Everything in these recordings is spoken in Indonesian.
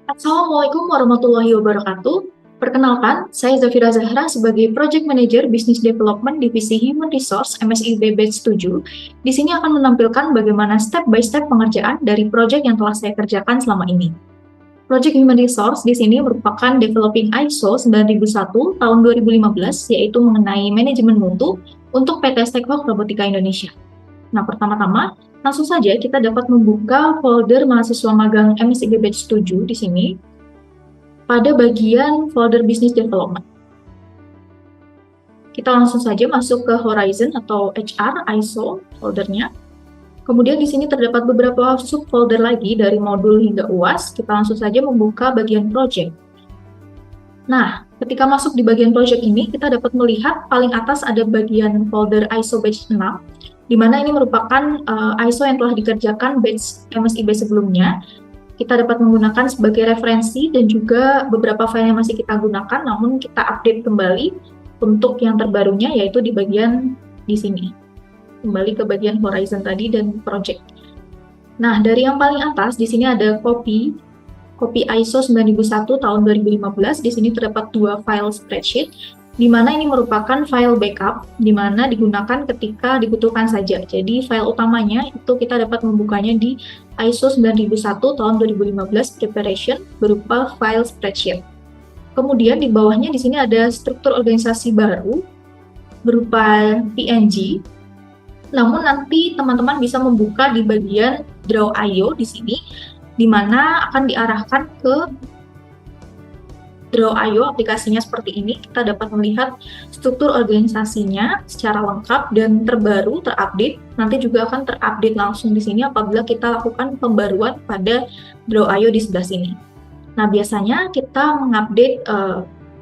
Assalamualaikum warahmatullahi wabarakatuh. Perkenalkan, saya Zafira Zahra sebagai Project Manager Business Development Divisi Human Resource MSIB Batch 7. Di sini akan menampilkan bagaimana step by step pengerjaan dari project yang telah saya kerjakan selama ini. Project Human Resource di sini merupakan developing ISO 9001 tahun 2015, yaitu mengenai manajemen mutu untuk PT Stekhwak Robotika Indonesia. Nah, pertama-tama, langsung saja kita dapat membuka folder mahasiswa magang MSIB Batch 7 di sini pada bagian folder Business Development. Kita langsung saja masuk ke Horizon atau HR ISO foldernya. Kemudian di sini terdapat beberapa subfolder lagi dari modul hingga UAS. Kita langsung saja membuka bagian project. Nah, ketika masuk di bagian project ini, kita dapat melihat paling atas ada bagian folder ISO Batch 6, di mana ini merupakan ISO yang telah dikerjakan batch MSIB sebelumnya. Kita dapat menggunakan sebagai referensi dan juga beberapa file yang masih kita gunakan, namun kita update kembali untuk yang terbarunya, yaitu di bagian di sini. Kembali ke bagian Horizon tadi dan project. Nah, dari yang paling atas, di sini ada copy ISO 9001 tahun 2015. Di sini terdapat dua file spreadsheet, di mana ini merupakan file backup, di mana digunakan ketika dibutuhkan saja. Jadi file utamanya itu kita dapat membukanya di ISO 9001 tahun 2015 preparation berupa file spreadsheet. Kemudian di bawahnya di sini ada struktur organisasi baru berupa PNG. Namun nanti teman-teman bisa membuka di bagian Draw.io di sini, di mana akan diarahkan ke Draw.io, aplikasinya seperti ini. Kita dapat melihat struktur organisasinya secara lengkap dan terbaru, terupdate. Nanti juga akan terupdate langsung di sini apabila kita lakukan pembaruan pada Draw.io di sebelah sini. Nah, biasanya kita mengupdate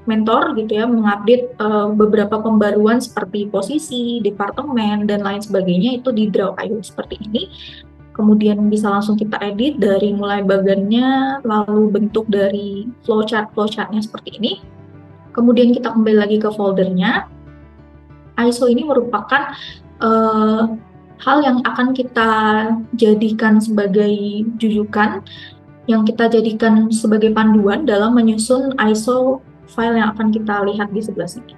mentor gitu ya, mengupdate beberapa pembaruan seperti posisi, departemen, dan lain sebagainya itu di Draw.io seperti ini. Kemudian bisa langsung kita edit dari mulai bagannya, lalu bentuk dari flowchart-nya seperti ini. Kemudian kita kembali lagi ke foldernya. ISO ini merupakan hal yang akan kita jadikan sebagai jujukan, yang kita jadikan sebagai panduan dalam menyusun ISO file yang akan kita lihat di sebelah sini.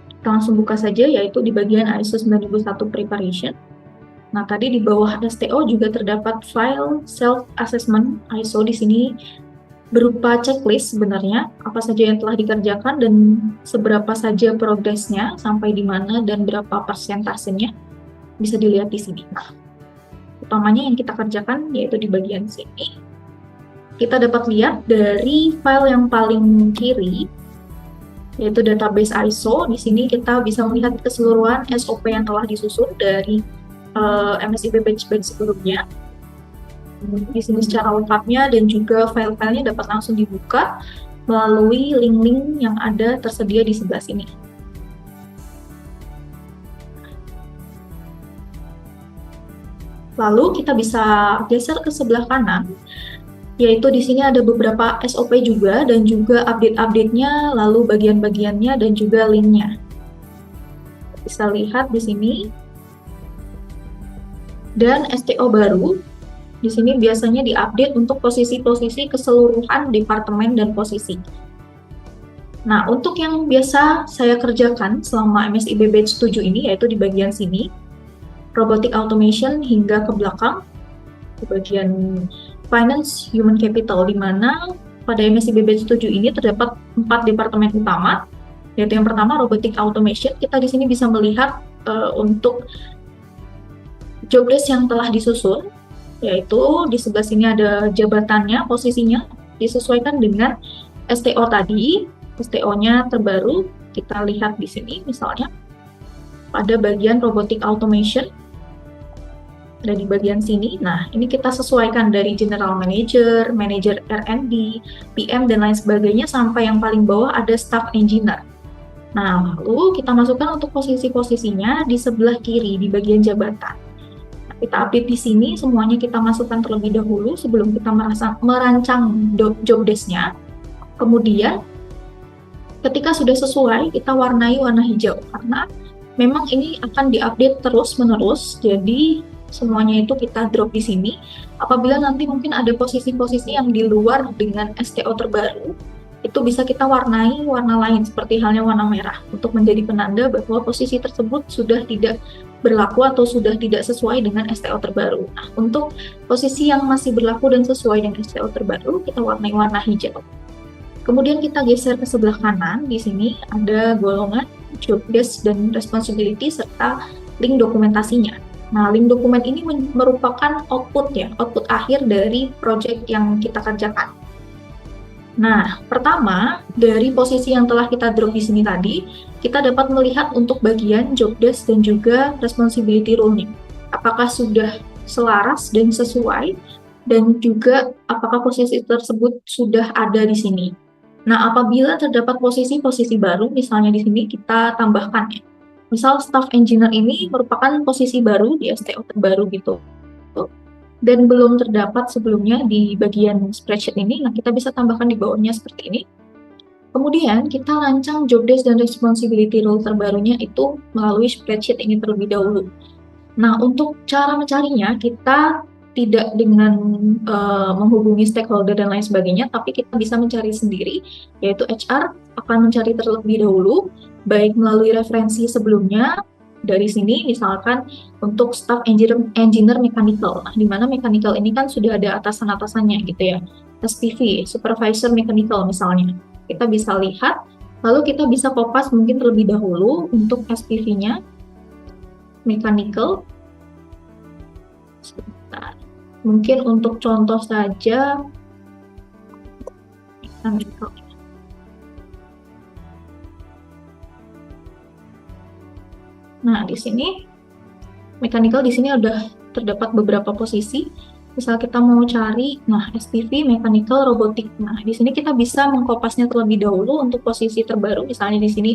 Kita langsung buka saja, yaitu di bagian ISO 9001 Preparation. Nah, tadi di bawah STO juga terdapat file self-assessment ISO di sini berupa checklist sebenarnya, apa saja yang telah dikerjakan dan seberapa saja progresnya, sampai di mana dan berapa persentasenya, bisa dilihat di sini. Nah, utamanya yang kita kerjakan yaitu di bagian sini. Kita dapat lihat dari file yang paling kiri, yaitu database ISO. Di sini kita bisa melihat keseluruhan SOP yang telah disusun dari MSIB batch sebelumnya. Di sini secara lengkapnya dan juga file-filenya dapat langsung dibuka melalui link-link yang ada tersedia di sebelah sini. Lalu kita bisa geser ke sebelah kanan, yaitu di sini ada beberapa SOP juga dan juga update-update-nya, lalu bagian-bagiannya dan juga link-nya. Bisa lihat di sini. Dan STO baru, di sini biasanya diupdate untuk posisi-posisi keseluruhan departemen dan posisi. Nah, untuk yang biasa saya kerjakan selama MSIB Batch 7 ini, yaitu di bagian sini, Robotic Automation hingga ke belakang, di bagian Finance Human Capital, di mana pada MSIB Batch 7 ini terdapat 4 departemen utama, yaitu yang pertama Robotic Automation. Kita di sini bisa melihat untuk jobdesk yang telah disusun, yaitu di sebelah sini ada jabatannya, posisinya disesuaikan dengan STO tadi. STO-nya terbaru kita lihat di sini, misalnya pada bagian Robotic Automation ada di bagian sini. Nah, ini kita sesuaikan dari General Manager, Manager R&D, PM, dan lain sebagainya, sampai yang paling bawah ada Staff Engineer. Nah, lalu kita masukkan untuk posisi-posisinya di sebelah kiri di bagian jabatan. Kita update di sini, semuanya kita masukkan terlebih dahulu sebelum kita merancang job desk-nya. Kemudian, ketika sudah sesuai, kita warnai warna hijau, karena memang ini akan diupdate terus-menerus, jadi semuanya itu kita drop di sini. Apabila nanti mungkin ada posisi-posisi yang di luar dengan STO terbaru, itu bisa kita warnai warna lain seperti halnya warna merah untuk menjadi penanda bahwa posisi tersebut sudah tidak berlaku atau sudah tidak sesuai dengan STO terbaru. Nah, untuk posisi yang masih berlaku dan sesuai dengan STO terbaru, kita warnai warna hijau. Kemudian kita geser ke sebelah kanan, di sini ada golongan, job desk, dan responsibility, serta link dokumentasinya. Nah, link dokumen ini merupakan output ya, output akhir dari project yang kita kerjakan. Nah, pertama, dari posisi yang telah kita drop di sini tadi, kita dapat melihat untuk bagian job desk dan juga responsibility role-nya. Apakah sudah selaras dan sesuai, dan juga apakah posisi tersebut sudah ada di sini. Nah, apabila terdapat posisi-posisi baru, misalnya di sini kita tambahkan ya. Misal staff engineer ini merupakan posisi baru di STO terbaru gitu, dan belum terdapat sebelumnya di bagian spreadsheet ini, nah kita bisa tambahkan di bawahnya seperti ini. Kemudian kita rancang job desk dan responsibility role terbarunya itu melalui spreadsheet ini terlebih dahulu. Nah, untuk cara mencarinya, kita tidak dengan menghubungi stakeholder dan lain sebagainya, tapi kita bisa mencari sendiri, yaitu HR akan mencari terlebih dahulu, baik melalui referensi sebelumnya. Dari sini misalkan untuk staff engineer mechanical, nah di mana mechanical ini kan sudah ada atasan-atasannya gitu ya, SPV, supervisor mechanical misalnya, kita bisa lihat, lalu kita bisa kopas mungkin terlebih dahulu untuk SPV-nya, mechanical. Sebentar. Mungkin untuk contoh saja, mechanical. Nah, di sini mechanical di sini udah terdapat beberapa posisi. Misal kita mau cari, nah SPV mechanical robotic. Nah, di sini kita bisa mengkopasnya terlebih dahulu untuk posisi terbaru, misalnya di sini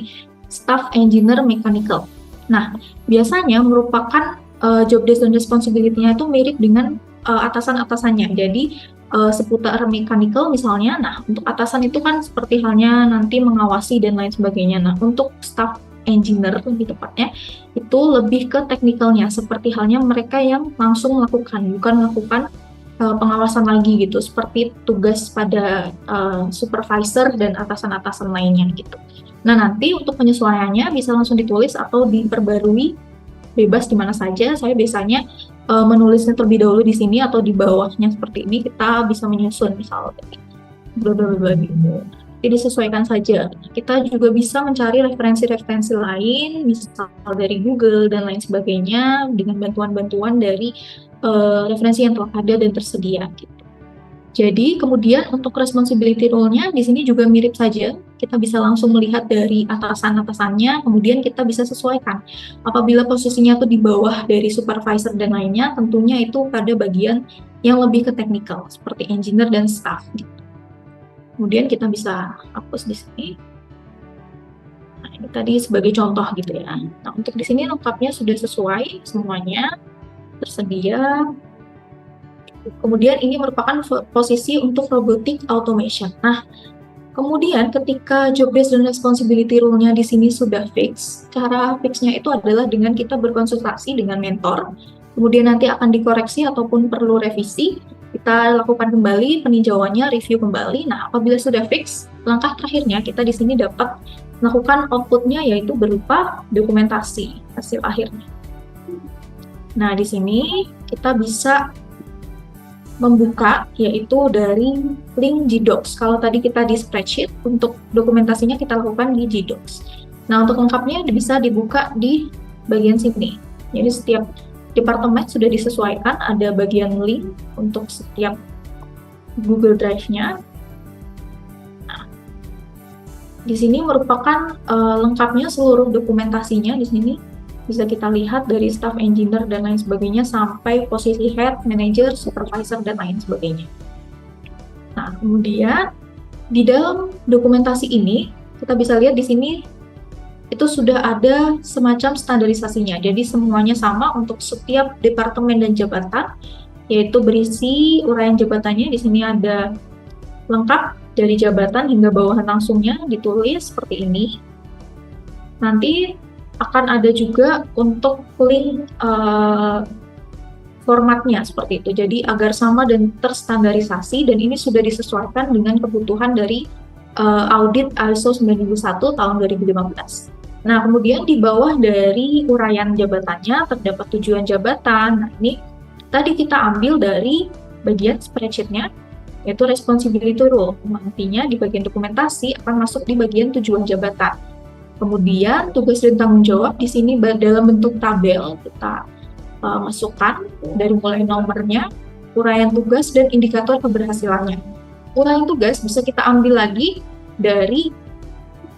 staff engineer mechanical. Nah, biasanya merupakan job desk dan responsibility-nya itu mirip dengan atasan-atasannya. Jadi seputar mechanical misalnya, nah untuk atasan itu kan seperti halnya nanti mengawasi dan lain sebagainya. Nah, untuk staff engineer lebih tepatnya itu lebih ke teknikalnya, seperti halnya mereka yang langsung melakukan, bukan melakukan pengawasan lagi gitu, seperti tugas pada supervisor dan atasan-atasan lainnya gitu. Nah, nanti untuk penyesuaiannya bisa langsung ditulis atau diperbarui bebas di mana saja. Saya biasanya menulisnya terlebih dahulu di sini atau di bawahnya seperti ini, kita bisa menyusun misalnya bla bla bla gitu. Jadi disesuaikan saja. Kita juga bisa mencari referensi-referensi lain, misal dari Google dan lain sebagainya, dengan bantuan-bantuan dari referensi yang telah ada dan tersedia. Gitu. Jadi kemudian untuk responsibility role-nya di sini juga mirip saja. Kita bisa langsung melihat dari atasan-atasannya, kemudian kita bisa sesuaikan. Apabila posisinya itu di bawah dari supervisor dan lainnya, tentunya itu pada bagian yang lebih ke teknikal, seperti engineer dan staff. Gitu. Kemudian kita bisa hapus di sini. Nah, ini tadi sebagai contoh gitu ya. Nah, untuk di sini lengkapnya sudah sesuai semuanya tersedia. Kemudian ini merupakan posisi untuk robotic automation. Nah, kemudian ketika job desk dan responsibility role-nya di sini sudah fix, cara fixnya itu adalah dengan kita berkonsultasi dengan mentor. Kemudian nanti akan dikoreksi ataupun perlu revisi. Kita lakukan kembali peninjauannya, review kembali. Nah, apabila sudah fix, langkah terakhirnya kita di sini dapat melakukan outputnya, yaitu berupa dokumentasi hasil akhirnya. Nah, di sini kita bisa membuka, yaitu dari link Gdocs. Kalau tadi kita di spreadsheet, untuk dokumentasinya kita lakukan di Gdocs. Nah, untuk lengkapnya bisa dibuka di bagian sini. Jadi setiap departemen sudah disesuaikan, ada bagian link untuk setiap Google Drive-nya. Nah, di sini merupakan lengkapnya seluruh dokumentasinya. Di sini bisa kita lihat dari staff engineer dan lain sebagainya sampai posisi head, manager, supervisor dan lain sebagainya. Nah, kemudian di dalam dokumentasi ini kita bisa lihat di sini itu sudah ada semacam standarisasinya. Jadi semuanya sama untuk setiap departemen dan jabatan, yaitu berisi uraian jabatannya. Di sini ada lengkap dari jabatan hingga bawahan langsungnya ditulis seperti ini. Nanti akan ada juga untuk link formatnya seperti itu. Jadi agar sama dan terstandarisasi, dan ini sudah disesuaikan dengan kebutuhan dari audit ISO 9001 tahun 2015. Nah, kemudian di bawah dari uraian jabatannya terdapat tujuan jabatan. Nah, ini tadi kita ambil dari bagian spreadsheet-nya, yaitu responsibility role. Nantinya di bagian dokumentasi akan masuk di bagian tujuan jabatan. Kemudian tugas dan tanggung jawab di sini dalam bentuk tabel kita masukkan dari mulai nomornya, uraian tugas, dan indikator keberhasilannya. Uraian tugas bisa kita ambil lagi dari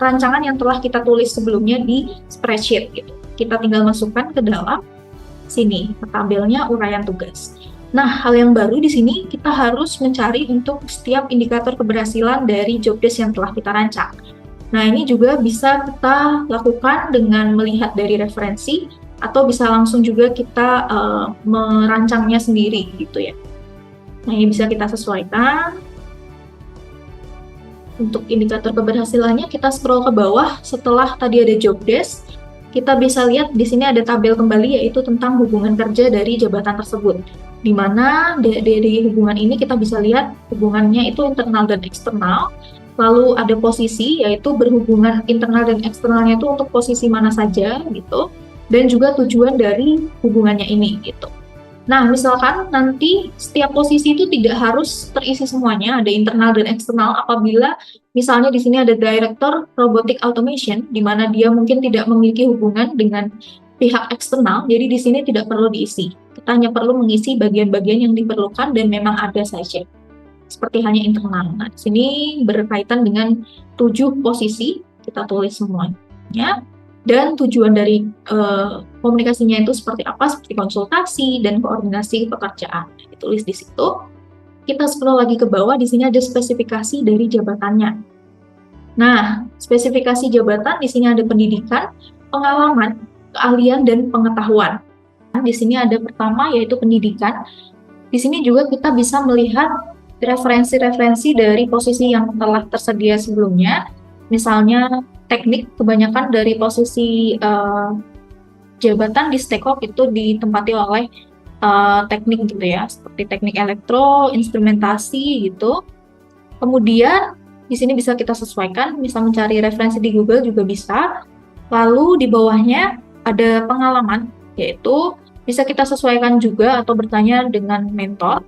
rancangan yang telah kita tulis sebelumnya di spreadsheet gitu. Kita tinggal masukkan ke dalam sini, ke tabelnya uraian tugas. Nah, hal yang baru di sini kita harus mencari untuk setiap indikator keberhasilan dari job desk yang telah kita rancang. Nah, ini juga bisa kita lakukan dengan melihat dari referensi, atau bisa langsung juga kita merancangnya sendiri gitu ya. Nah, ini bisa kita sesuaikan. Untuk indikator keberhasilannya kita scroll ke bawah. Setelah tadi ada job desk, kita bisa lihat di sini ada tabel kembali, yaitu tentang hubungan kerja dari jabatan tersebut. Di mana dari hubungan ini kita bisa lihat hubungannya itu internal dan eksternal. Lalu ada posisi, yaitu berhubungan internal dan eksternalnya itu untuk posisi mana saja gitu. Dan juga tujuan dari hubungannya ini gitu. Nah, misalkan nanti setiap posisi itu tidak harus terisi semuanya, ada internal dan eksternal. Apabila misalnya di sini ada Director Robotic Automation, di mana dia mungkin tidak memiliki hubungan dengan pihak eksternal, jadi di sini tidak perlu diisi. Kita hanya perlu mengisi bagian-bagian yang diperlukan dan memang ada saja. Seperti hanya internal. Nah, di sini berkaitan dengan 7 posisi, kita tulis semuanya. Dan tujuan dari komunikasinya itu seperti apa, seperti konsultasi dan koordinasi pekerjaan. Ditulis di situ. Kita scroll lagi ke bawah, di sini ada spesifikasi dari jabatannya. Nah, spesifikasi jabatan di sini ada pendidikan, pengalaman, keahlian, dan pengetahuan. Di sini ada pertama yaitu pendidikan. Di sini juga kita bisa melihat referensi-referensi dari posisi yang telah tersedia sebelumnya. Misalnya teknik, kebanyakan dari posisi jabatan di Stekok itu ditempati oleh teknik gitu ya, seperti teknik elektro, instrumentasi gitu. Kemudian di sini bisa kita sesuaikan, bisa mencari referensi di Google juga bisa. Lalu di bawahnya ada pengalaman, yaitu bisa kita sesuaikan juga atau bertanya dengan mentor.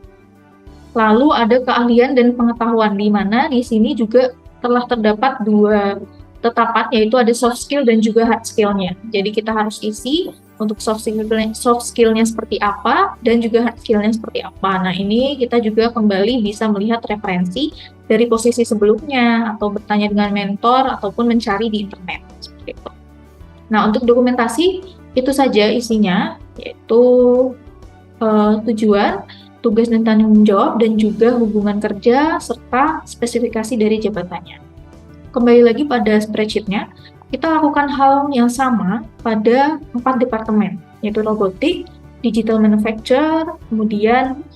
Lalu ada keahlian dan pengetahuan, di mana di sini juga telah terdapat 2 tetapan, yaitu ada soft skill dan juga hard skill-nya. Jadi kita harus isi untuk soft skill-nya seperti apa dan juga hard skill-nya seperti apa. Nah, ini kita juga kembali bisa melihat referensi dari posisi sebelumnya, atau bertanya dengan mentor, ataupun mencari di internet seperti itu. Nah, untuk dokumentasi itu saja isinya, yaitu tujuan, tugas dan tanggung jawab, dan juga hubungan kerja serta spesifikasi dari jabatannya. Kembali lagi pada spreadsheet-nya, kita lakukan hal yang sama pada 4 departemen, yaitu robotik, digital manufacture, kemudian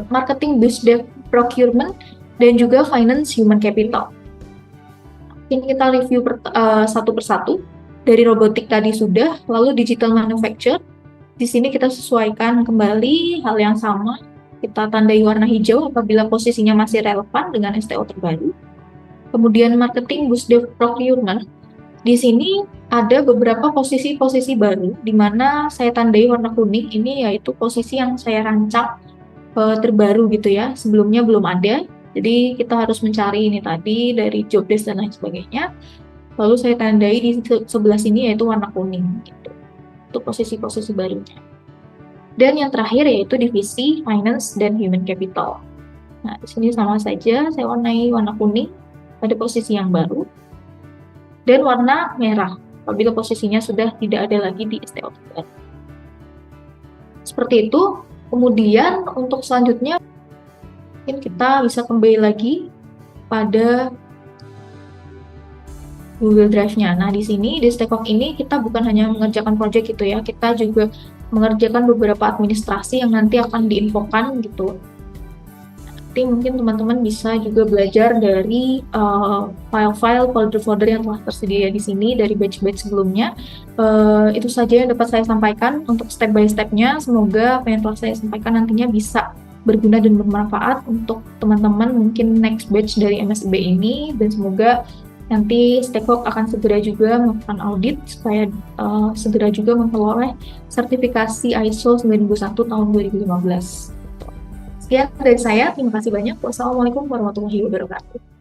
marketing, business procurement, dan juga finance human capital. Ini kita review satu persatu. Dari robotik tadi sudah, lalu digital manufacture. Di sini kita sesuaikan kembali hal yang sama. Kita tandai warna hijau apabila posisinya masih relevan dengan STO terbaru. Kemudian marketing, business procurement. Di sini ada beberapa posisi-posisi baru, di mana saya tandai warna kuning. Ini yaitu posisi yang saya rancang terbaru gitu ya. Sebelumnya belum ada. Jadi kita harus mencari ini tadi dari job desk dan lain sebagainya. Lalu saya tandai di sebelah sini yaitu warna kuning gitu. Itu posisi-posisi barunya. Dan yang terakhir yaitu divisi finance dan human capital. Nah, di sini sama saja saya warnai warna kuning pada posisi yang baru, dan warna merah apabila posisinya sudah tidak ada lagi di STO terbaru. Seperti itu. Kemudian untuk selanjutnya mungkin kita bisa kembali lagi pada Google Drive-nya. Nah, di sini di Stekok ini kita bukan hanya mengerjakan proyek gitu ya, kita juga mengerjakan beberapa administrasi yang nanti akan diinfokan gitu. nanti mungkin teman-teman bisa juga belajar dari file-file, folder-folder yang telah tersedia di sini dari batch-batch sebelumnya. Itu saja yang dapat saya sampaikan untuk step by step-nya. Semoga apa yang telah saya sampaikan nantinya bisa berguna dan bermanfaat untuk teman-teman mungkin next batch dari MSIB ini, dan semoga nanti Stekok akan segera juga melakukan audit supaya segera juga memperoleh sertifikasi ISO 9001 tahun 2015. Sekian dari saya, terima kasih banyak. Wassalamualaikum warahmatullahi wabarakatuh.